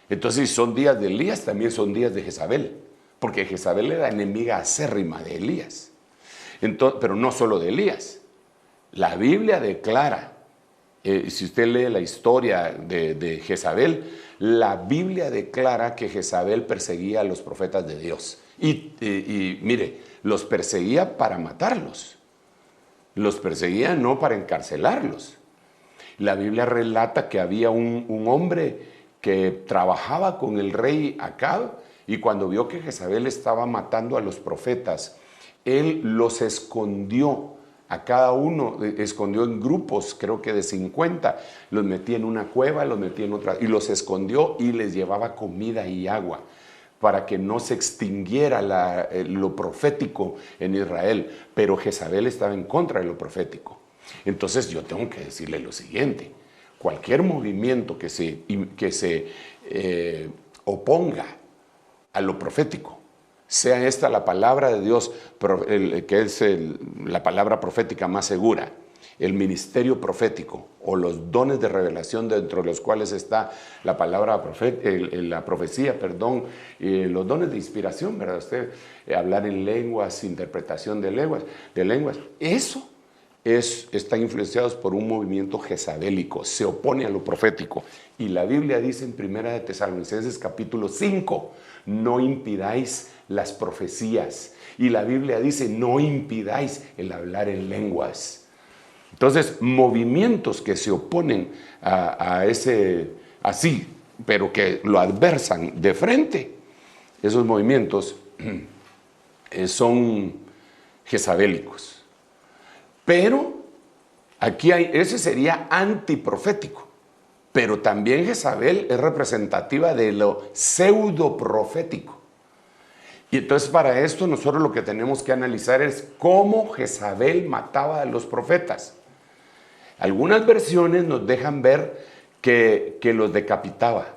Entonces si son días de Elías, también son días de Jezabel, porque Jezabel era enemiga acérrima de Elías. Entonces, pero no solo de Elías. La Biblia declara, si usted lee la historia de Jezabel, la Biblia declara que Jezabel perseguía a los profetas de Dios. Y mire, los perseguía para matarlos. Los perseguía no para encarcelarlos. La Biblia relata que había un hombre que trabajaba con el rey Acab, y cuando vio que Jezabel estaba matando a los profetas, él los escondió. A cada uno escondió en grupos, creo que de 50, los metía en una cueva, los metía en otra, y los escondió y les llevaba comida y agua para que no se extinguiera lo profético en Israel. Pero Jezabel estaba en contra de lo profético. Entonces yo tengo que decirle lo siguiente: cualquier movimiento que se oponga a lo profético, sea esta la palabra de Dios, que es la palabra profética más segura, el ministerio profético o los dones de revelación, dentro de los cuales está la palabra la profecía, los dones de inspiración, ¿verdad? Usted hablar en lenguas, interpretación de lenguas, eso están influenciados por un movimiento jezabélico, se opone a lo profético. Y la Biblia dice en 1 de Tesalonicenses capítulo 5, no impidáis las profecías. Y la Biblia dice, no impidáis el hablar en lenguas. Entonces, movimientos que se oponen a ese, así, pero que lo adversan de frente, esos movimientos son jezabélicos. Pero aquí ese sería antiprofético. Pero también Jezabel es representativa de lo pseudo profético. Y entonces para esto nosotros lo que tenemos que analizar es cómo Jezabel mataba a los profetas. Algunas versiones nos dejan ver que los decapitaba.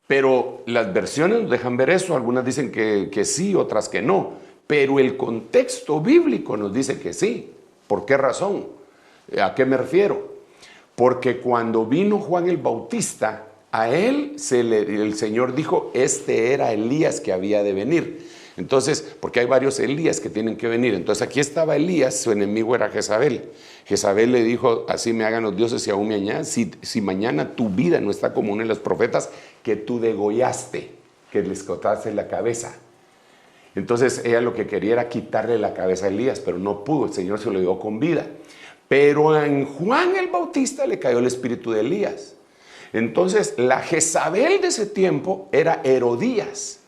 Pero las versiones nos dejan ver eso. Algunas dicen que sí, otras que no. Pero el contexto bíblico nos dice que sí. ¿Por qué razón? ¿A qué me refiero? Porque cuando vino Juan el Bautista, a él el Señor dijo, este era Elías que había de venir. Entonces, porque hay varios Elías que tienen que venir. Entonces aquí estaba Elías, su enemigo era Jezabel. Jezabel le dijo, así me hagan los dioses y aún me añadan, si mañana tu vida no está como uno de los profetas que tú degollaste, que les cortaste la cabeza. Entonces ella lo que quería era quitarle la cabeza a Elías, pero no pudo, el Señor se lo dio con vida. Pero en Juan el Bautista le cayó el espíritu de Elías. Entonces la Jezabel de ese tiempo era Herodías,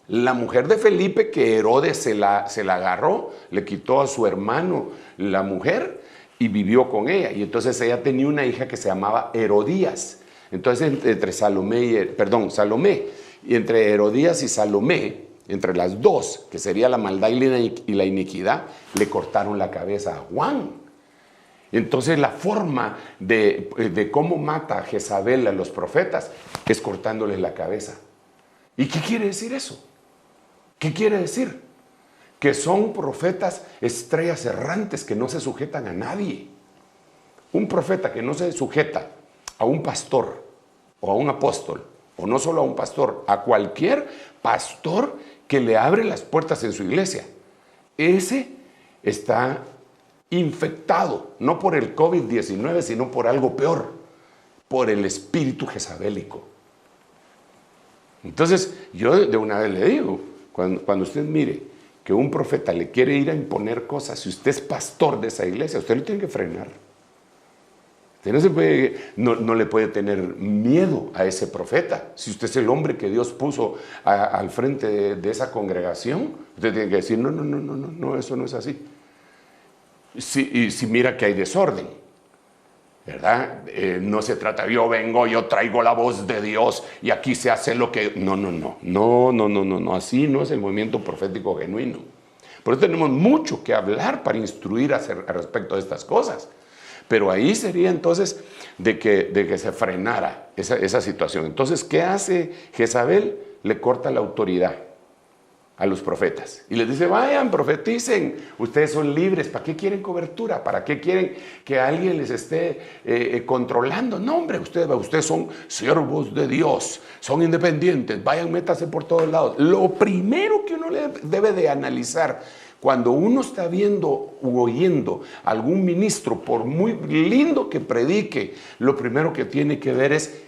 la mujer de Felipe, que Herodes se la agarró, le quitó a su hermano la mujer y vivió con ella. Y entonces ella tenía una hija que se llamaba Herodías. Entonces entre Salomé, y entre Herodías y Salomé, entre las dos, que sería la maldad y la iniquidad, le cortaron la cabeza a Juan. Entonces la forma de cómo mata a Jezabel a los profetas es cortándoles la cabeza. ¿Y qué quiere decir eso? ¿Qué quiere decir? Que son profetas estrellas errantes que no se sujetan a nadie. Un profeta que no se sujeta a un pastor o a un apóstol, o no solo a un pastor, a cualquier pastor que le abre las puertas en su iglesia, ese está infectado, no por el COVID-19, sino por algo peor, por el espíritu jezabélico. Entonces, yo de una vez le digo, cuando usted mire que un profeta le quiere ir a imponer cosas, si usted es pastor de esa iglesia, usted lo tiene que frenar. Usted no le puede tener miedo a ese profeta. Si usted es el hombre que Dios puso al frente de esa congregación, usted tiene que decir, no, eso no es así. Si mira que hay desorden, ¿verdad? No se trata, yo traigo la voz de Dios y aquí se hace lo que... No, así no es el movimiento profético genuino. Por eso tenemos mucho que hablar para instruir al respecto de estas cosas. Pero ahí sería entonces de que se frenara esa situación. Entonces, ¿qué hace Jezabel? Le corta la autoridad a los profetas. Y les dice, vayan, profeticen, ustedes son libres. ¿Para qué quieren cobertura? ¿Para qué quieren que alguien les esté controlando? No, hombre, ustedes son siervos de Dios, son independientes, vayan, métase por todos lados. Lo primero que uno debe de analizar cuando uno está viendo u oyendo a algún ministro, por muy lindo que predique, lo primero que tiene que ver es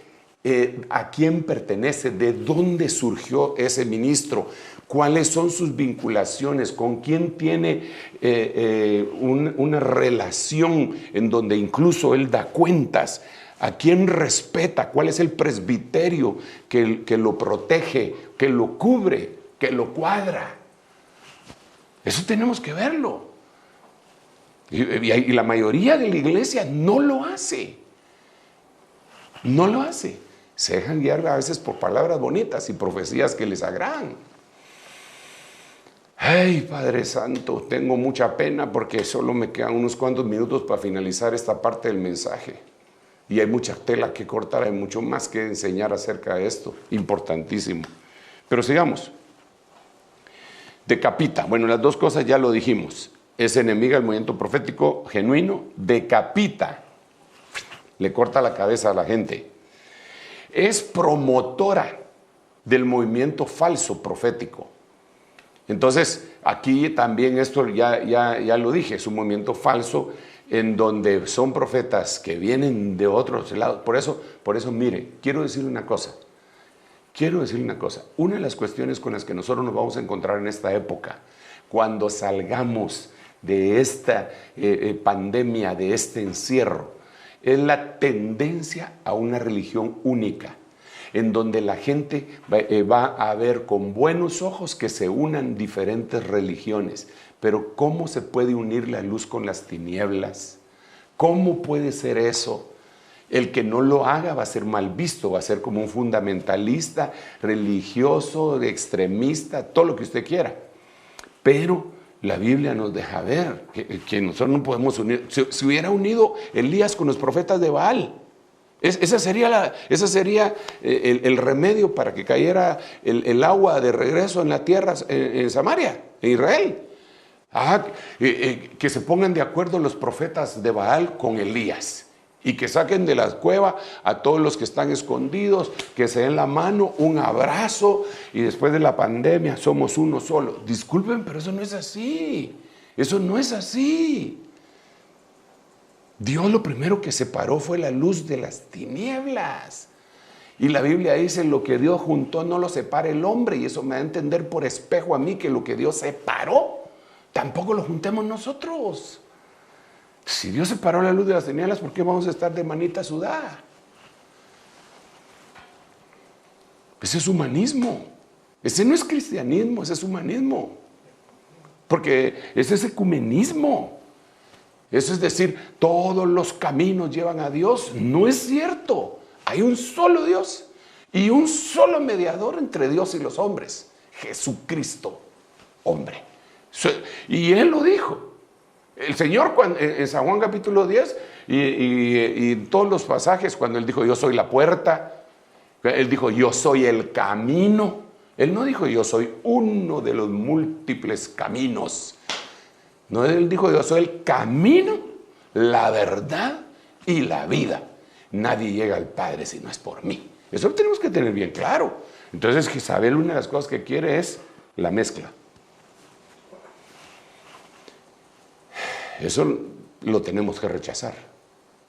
a quién pertenece, de dónde surgió ese ministro, cuáles son sus vinculaciones, con quién tiene una relación en donde incluso él da cuentas, a quién respeta, cuál es el presbiterio que lo protege, que lo cubre, que lo cuadra. Eso tenemos que verlo. Y la mayoría de la iglesia no lo hace. No lo hace. Se dejan guiar a veces por palabras bonitas y profecías que les agradan. Ay, Padre Santo, tengo mucha pena porque solo me quedan unos cuantos minutos para finalizar esta parte del mensaje. Y hay mucha tela que cortar, hay mucho más que enseñar acerca de esto. Importantísimo. Pero sigamos. Decapita. Bueno, las dos cosas ya lo dijimos. Es enemiga del movimiento profético genuino. Decapita. Le corta la cabeza a la gente. Es promotora del movimiento falso profético. Entonces, aquí también esto ya lo dije, es un movimiento falso en donde son profetas que vienen de otros lados. Por eso, mire, quiero decirle una cosa. Una de las cuestiones con las que nosotros nos vamos a encontrar en esta época, cuando salgamos de esta pandemia, de este encierro, es la tendencia a una religión única, en donde la gente va a ver con buenos ojos que se unan diferentes religiones. Pero ¿cómo se puede unir la luz con las tinieblas? ¿Cómo puede ser eso? El que no lo haga va a ser mal visto, va a ser como un fundamentalista, religioso, extremista, todo lo que usted quiera. Pero la Biblia nos deja ver que nosotros no podemos unir. Se hubiera unido Elías con los profetas de Baal. Ese sería el remedio para que cayera el agua de regreso en la tierra, en Samaria, en Israel. Que se pongan de acuerdo los profetas de Baal con Elías. Y que saquen de la cueva a todos los que están escondidos, que se den la mano, un abrazo, y después de la pandemia somos uno solo. Disculpen, pero eso no es así. Eso no es así. Dios lo primero que separó fue la luz de las tinieblas. Y la Biblia dice, lo que Dios juntó no lo separa el hombre, y eso me da a entender por espejo a mí que lo que Dios separó, tampoco lo juntemos nosotros. Si Dios separó la luz de las tinieblas, ¿por qué vamos a estar de manita sudada? Ese es humanismo. Ese no es cristianismo, ese es humanismo. Porque ese es ecumenismo. Eso es decir, todos los caminos llevan a Dios. No es cierto. Hay un solo Dios y un solo mediador entre Dios y los hombres, Jesucristo, hombre. Y Él lo dijo. El Señor en San Juan capítulo 10 y en todos los pasajes, cuando Él dijo, yo soy la puerta, Él dijo, yo soy el camino. Él no dijo, yo soy uno de los múltiples caminos. No, Él dijo, yo soy el camino, la verdad y la vida. Nadie llega al Padre si no es por mí. Eso lo tenemos que tener bien claro. Entonces, Jezabel, una de las cosas que quiere es la mezcla. Eso lo tenemos que rechazar.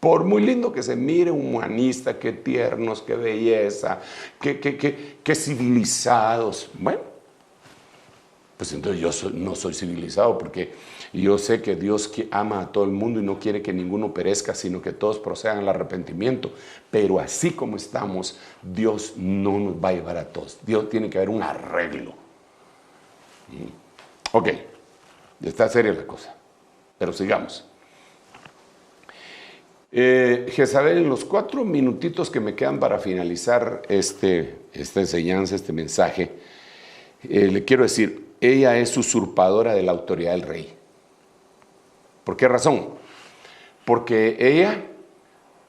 Por muy lindo que se mire, humanista, qué tiernos, qué belleza, qué civilizados. Bueno, pues entonces yo no soy civilizado, porque yo sé que Dios ama a todo el mundo y no quiere que ninguno perezca, sino que todos procedan al arrepentimiento. Pero así como estamos, Dios no nos va a llevar a todos. Dios tiene que haber un arreglo. Ok, está seria la cosa, pero sigamos. Jezabel, en los 4 minutitos que me quedan para finalizar esta enseñanza, este mensaje, le quiero decir, ella es usurpadora de la autoridad del rey. ¿Por qué razón? Porque ella,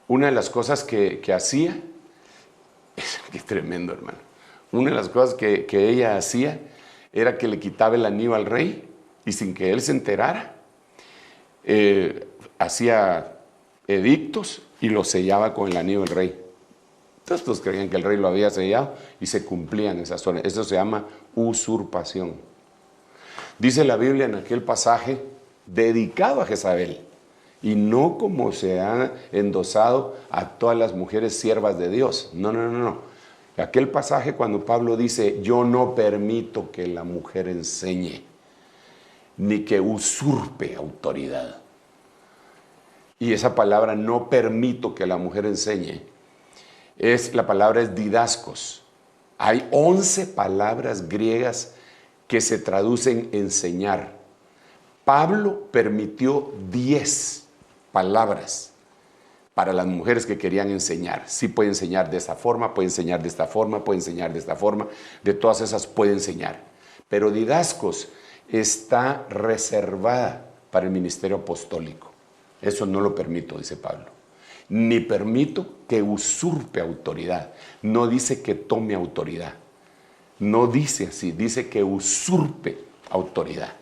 una de las cosas que hacía, qué tremendo, hermano, una de las cosas que ella hacía era que le quitaba el anillo al rey y sin que él se enterara, hacía edictos y lo sellaba con el anillo del rey. Entonces todos creían que el rey lo había sellado y se cumplían esas zonas. Eso se llama usurpación. Dice la Biblia en aquel pasaje dedicado a Jezabel, y no como se ha endosado a todas las mujeres siervas de Dios. No. Aquel pasaje cuando Pablo dice, yo no permito que la mujer enseñe, ni que usurpe autoridad. Y esa palabra, no permito que la mujer enseñe, la palabra es didascos. Hay 11 palabras griegas que se traducen enseñar. Pablo permitió 10 palabras para las mujeres que querían enseñar. Sí puede enseñar de esta forma, puede enseñar de esta forma, puede enseñar de esta forma. De todas esas puede enseñar. Pero didascos está reservada para el ministerio apostólico. Eso no lo permito, dice Pablo. Ni permito que usurpe autoridad. No dice que tome autoridad. No dice así, dice que usurpe autoridad.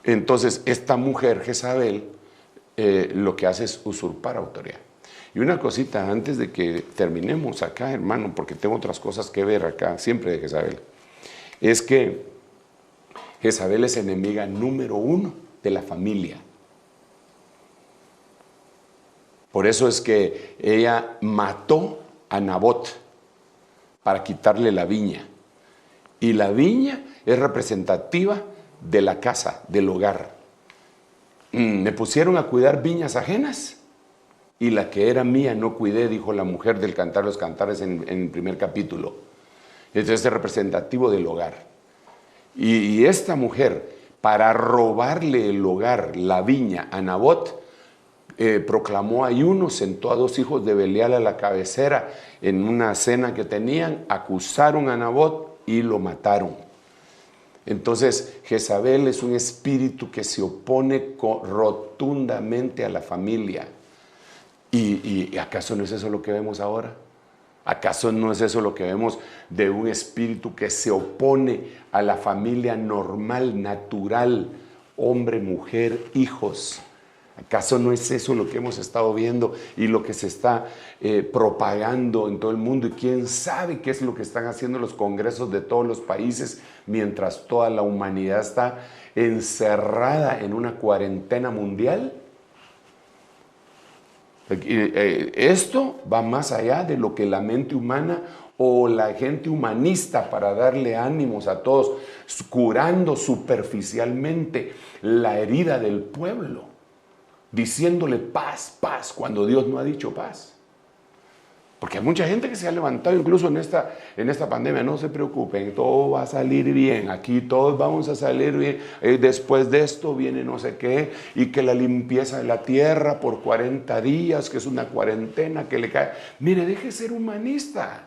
Entonces, esta mujer, Jezabel, lo que hace es usurpar autoridad. Y una cosita, antes de que terminemos acá, hermano, porque tengo otras cosas que ver acá, siempre de Jezabel, es que Jezabel es enemiga número 1 de la familia. Por eso es que ella mató a Nabot para quitarle la viña. Y la viña es representativa de la casa, del hogar. Me pusieron a cuidar viñas ajenas y la que era mía no cuidé, dijo la mujer del Cantar de los Cantares en el primer capítulo. Entonces es representativo del hogar. Y esta mujer, para robarle el hogar, la viña a Nabot, proclamó ayuno, sentó a 2 hijos de Belial a la cabecera en una cena que tenían, acusaron a Nabot y lo mataron. Entonces, Jezabel es un espíritu que se opone rotundamente a la familia. ¿Y acaso no es eso lo que vemos ahora? ¿Acaso no es eso lo que vemos de un espíritu que se opone a la familia normal, natural, hombre, mujer, hijos? ¿Acaso no es eso lo que hemos estado viendo y lo que se está propagando en todo el mundo? Y quién sabe qué es lo que están haciendo los congresos de todos los países mientras toda la humanidad está encerrada en una cuarentena mundial. Esto va más allá de lo que la mente humana o la gente humanista, para darle ánimos a todos, curando superficialmente la herida del pueblo, diciéndole paz, paz, cuando Dios no ha dicho paz. Porque hay mucha gente que se ha levantado incluso en esta pandemia. No se preocupen, todo va a salir bien. Aquí todos vamos a salir bien. Después de esto viene no sé qué. Y que la limpieza de la tierra por 40 días, que es una cuarentena que le cae. Mire, deje de ser humanista.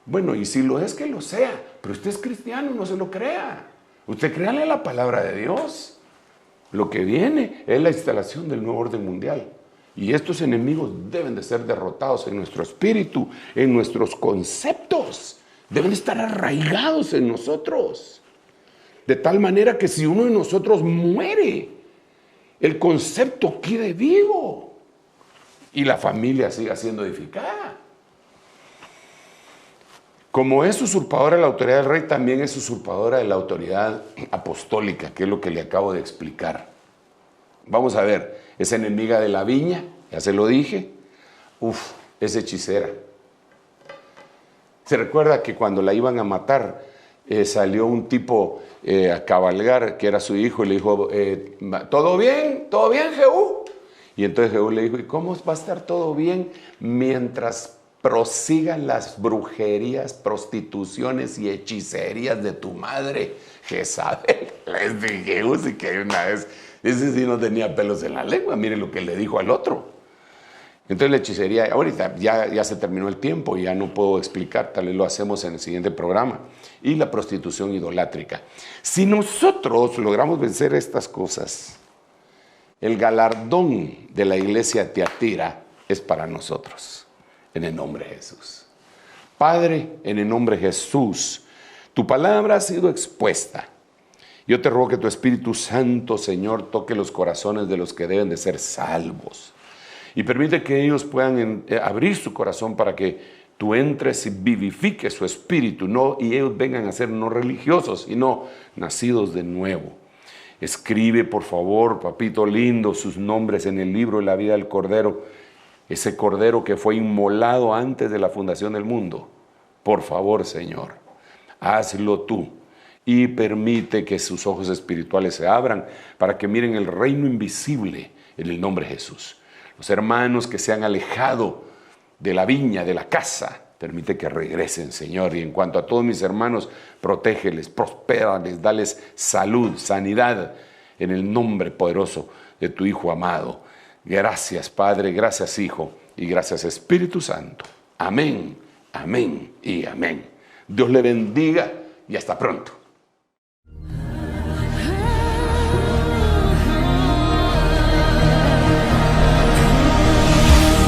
Bueno, y si lo es, que lo sea. Pero usted es cristiano, no se lo crea. Usted créale la palabra de Dios. Lo que viene es la instalación del nuevo orden mundial. Y estos enemigos deben de ser derrotados en nuestro espíritu, en nuestros conceptos. Deben estar arraigados en nosotros. De tal manera que si uno de nosotros muere, el concepto quede vivo y la familia siga siendo edificada. Como es usurpadora de la autoridad del rey, también es usurpadora de la autoridad apostólica, que es lo que le acabo de explicar. Vamos a ver, es enemiga de la viña, ya se lo dije. Es hechicera. Se recuerda que cuando la iban a matar, salió un tipo a cabalgar, que era su hijo, y le dijo, ¿todo bien? ¿Todo bien, Jehú? Y entonces Jehú le dijo, ¿y cómo va a estar todo bien mientras prosigan las brujerías, prostituciones y hechicerías de tu madre, Jezabel? Les dije, sí que una vez, ese sí no tenía pelos en la lengua, mire lo que le dijo al otro. Entonces la hechicería, ahorita ya se terminó el tiempo, ya no puedo explicar, tal vez lo hacemos en el siguiente programa. Y la prostitución idolátrica. Si nosotros logramos vencer estas cosas, el galardón de la iglesia de Tiatira es para nosotros. En el nombre de Jesús. Padre, en el nombre de Jesús, tu palabra ha sido expuesta. Yo te ruego que tu Espíritu Santo, Señor, toque los corazones de los que deben de ser salvos. Y permite que ellos puedan abrir su corazón para que tú entres y vivifiques su espíritu, y ellos vengan a ser no religiosos, sino nacidos de nuevo. Escribe, por favor, papito lindo, sus nombres en el libro de la vida del Cordero, ese Cordero que fue inmolado antes de la fundación del mundo. Por favor, Señor, hazlo tú y permite que sus ojos espirituales se abran para que miren el reino invisible en el nombre de Jesús. Los hermanos que se han alejado de la viña, de la casa, permite que regresen, Señor. Y en cuanto a todos mis hermanos, protégeles, prospérales, dales salud, sanidad, en el nombre poderoso de tu Hijo amado. Gracias, Padre, gracias, Hijo, y gracias, Espíritu Santo. Amén, amén y amén. Dios le bendiga y hasta pronto.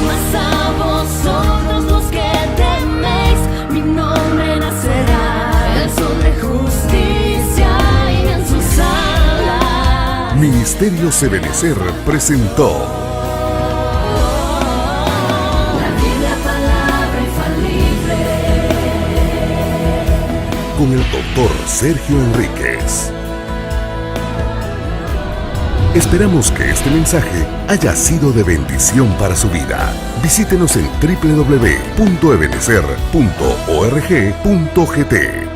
Mas a vosotros los que teméis, mi nombre nacerá, el sol de justicia y en sus alas. Ministerios Ebenecer presentó con el Dr. Sergio Enríquez. Esperamos que este mensaje haya sido de bendición para su vida. Visítenos en www.ebenecer.org.gt.